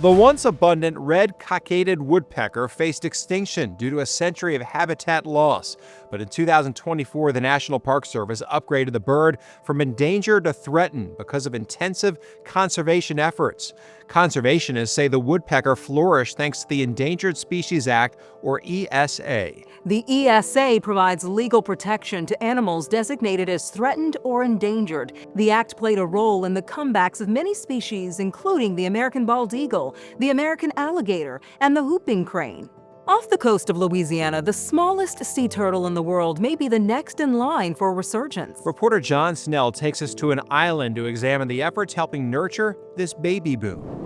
The once abundant red-cockaded woodpecker faced extinction due to a century of habitat loss. But in 2024, the National Park Service upgraded the bird from endangered to threatened because of intensive conservation efforts. Conservationists say the woodpecker flourished thanks to the Endangered Species Act, or ESA. The ESA provides legal protection to animals designated as threatened or endangered. The act played a role in the comebacks of many species, including the American bald eagle, the American alligator, and the whooping crane. Off the coast of Louisiana, the smallest sea turtle in the world may be the next in line for a resurgence. Reporter John Snell takes us to an island to examine the efforts helping nurture this baby boom.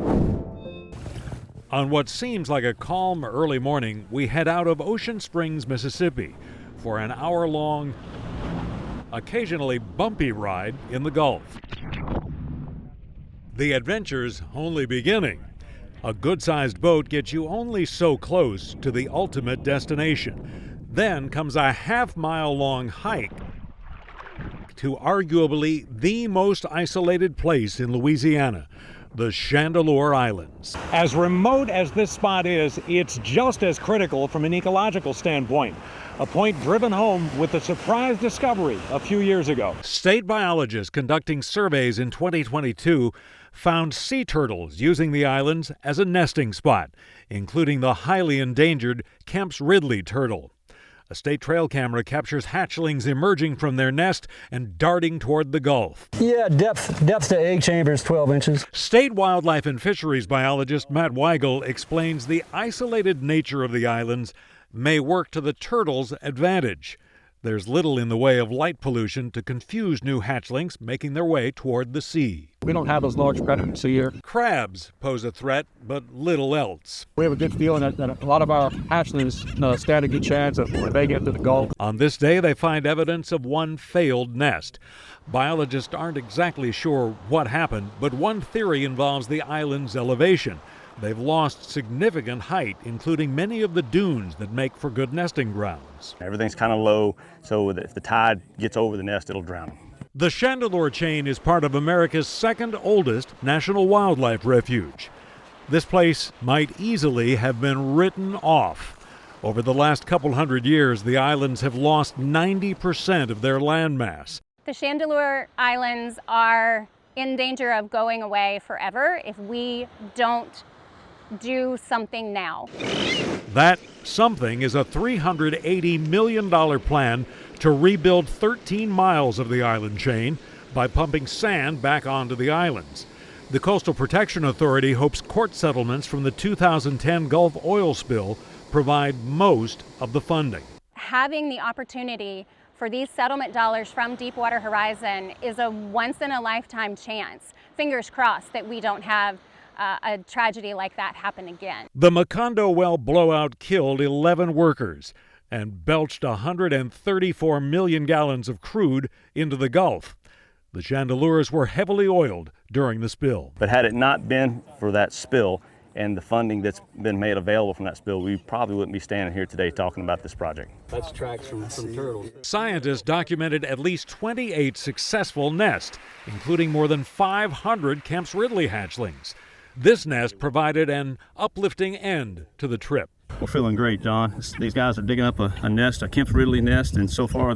On what seems like a calm early morning, we head out of Ocean Springs, Mississippi, for an hour-long, occasionally bumpy ride in the Gulf. The adventure's only beginning. A good-sized boat gets you only so close to the ultimate destination. Then comes a half-mile-long hike to arguably the most isolated place in Louisiana, the Chandeleur Islands. As remote as this spot is, it's just as critical from an ecological standpoint. A point driven home with the surprise discovery a few years ago. State biologists conducting surveys in 2022 found sea turtles using the islands as a nesting spot, including the highly endangered Kemp's Ridley turtle. A state trail camera captures hatchlings emerging from their nest and darting toward the Gulf. Yeah, depth to egg chamber is 12 inches. State wildlife and fisheries biologist Matt Weigel explains the isolated nature of the islands may work to the turtles' advantage. There's little in the way of light pollution to confuse new hatchlings making their way toward the sea. We don't have those large predators here. Crabs pose a threat, but little else. We have a good feeling that a lot of our hatchlings stand a good chance of when they get to the Gulf. On this day, they find evidence of one failed nest. Biologists aren't exactly sure what happened, but one theory involves the island's elevation. They've lost significant height, including many of the dunes that make for good nesting grounds. Everything's kind of low, so if the tide gets over the nest, it'll drown them. The Chandeleur chain is part of America's second oldest national wildlife refuge. This place might easily have been written off. Over the last couple hundred years, the islands have lost 90% of their landmass. The Chandeleur Islands are in danger of going away forever if we don't do something now. That something is a $380 million plan to rebuild 13 miles of the island chain by pumping sand back onto the islands. The Coastal Protection Authority hopes court settlements from the 2010 Gulf oil spill provide most of the funding. Having the opportunity for these settlement dollars from Deepwater Horizon is a once-in-a-lifetime chance. Fingers crossed that we don't have a tragedy like that happen again. The Macondo well blowout killed 11 workers and belched 134 million gallons of crude into the Gulf. The Chandeleurs were heavily oiled during the spill. But had it not been for that spill and the funding that's been made available from that spill, we probably wouldn't be standing here today talking about this project. That's tracks from turtles. Scientists documented at least 28 successful nests, including more than 500 Kemp's Ridley hatchlings. This nest provided an uplifting end to the trip. We're feeling great, John. These guys are digging up a nest, a Kemp's Ridley nest, and so far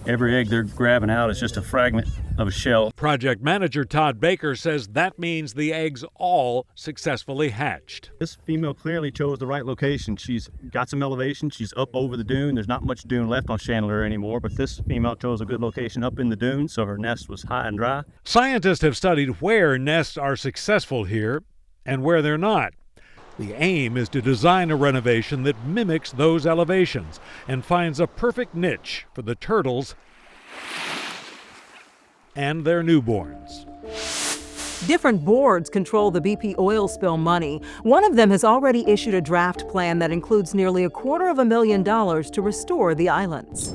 every egg they're grabbing out is just a fragment of a shell. Project manager Todd Baker says that means the eggs all successfully hatched. This female clearly chose the right location. She's got some elevation. She's up over the dune. There's not much dune left on Chandeleur anymore, but this female chose a good location up in the dune, so her nest was high and dry. Scientists have studied where nests are successful here and where they're not. The aim is to design a renovation that mimics those elevations and finds a perfect niche for the turtles and their newborns. Different boards control the BP oil spill money. One of them has already issued a draft plan that includes nearly $250,000 to restore the islands.